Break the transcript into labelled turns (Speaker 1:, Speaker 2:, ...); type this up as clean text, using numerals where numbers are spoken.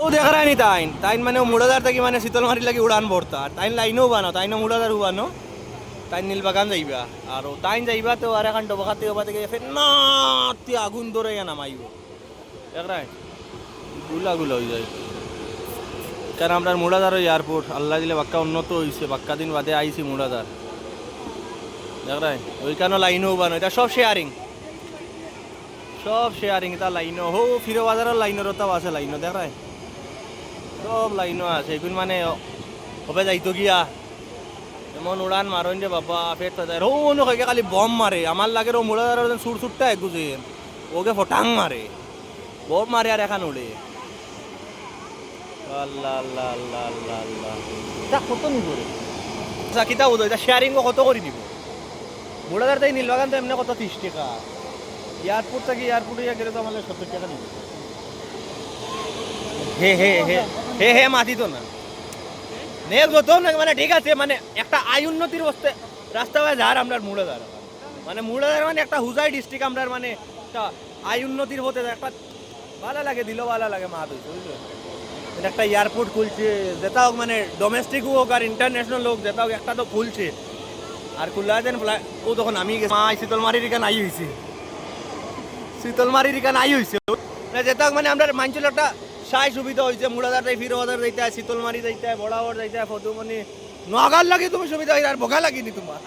Speaker 1: ও দেখা রায়নি তাইন তাইন মানে মুড়াদার থেকে মানে শীতলমারি লাগি উড়ান ভরতা আর তাইন লাইনও বানো তাইনও মুড়াদার উবানো তাইন নীলবাগান যাইবা আর তাইন যাইবা তো আর এখন ডবকাতে ওবা থেকে ফের না তুই আগুন ধরে নামাইব দেখ রায় গুলা গুলা হয়ে যায় কারণ আমরা মুড়াদার এয়ারপোর্ট আল্লাহ দিলে বাক্কা উন্নত হয়েছে বাক্কা দিন বাদে আইছি মুড়াদার দেখ রায় ওইখানেও লাইনও বানো এটা সব শেয়ারিং এটা লাইনও হো ফিরো বাজারের লাইনের তাও আছে লাইনও দেখ রায় সব লাইনও আছে এখন মানে হবে যাইতো গিয়া এমন উড়ান মারেন যে বাবা পেট যায় ও অন্য হয়ে খালি বম মারে আমার লাগে ও মুড়াদার সুর সুরটা এগুছে ওকে ফটাং মারে বম মারে আর এখন উড়ে আল্লাহ আল্লাহ আল্লাহ আল্লাহ আল্লাহ এটা কত নিব রে আচ্ছা কিতা বুঝো এটা শেয়ারিং কত করে নিব মুড়াদার তাই নীলবাগান তো এমনি কত 30 টাকা এয়ারপোর্ট থেকে এয়ারপোর্টে গেলে তো আমাদের 70 টাকা নিবে হে হে হে হে হে মাতি তো না নেক যত না মানে ঠিক আছে মানে একটা আয় উন্নতির বস্তে রাস্তা হয়ে যার আমরা মুড়াদার মানে মুড়াদার মানে একটা হুজাই ডিস্ট্রিক্ট আমরা মানে একটা আয় উন্নতির হতে একটা ভালো লাগে দিল ভালো লাগে মা তুই বুঝলো একটা এয়ারপোর্ট খুলছে যেটা হোক মানে ডোমেস্টিক হোক আর ইন্টারন্যাশনাল হোক যেটা হোক একটা তো খুলছে আর খুললা দেন ও তখন আমি মা শীতলমারির এখানে আই হয়েছে শীতলমারির এখানে আই হয়েছে যেটা হোক মানে আমরা মানছিল একটা সাই সুবিধা হয়েছে মুড়াদার যাই ফিরো বাজার যাইতে শীতলমারি যাইতে বড়াওয়ার যাইতে ফতুমনি নগার লাগে তুমি সুবিধা হয়েছে আর বোকা লাগেনি তোমার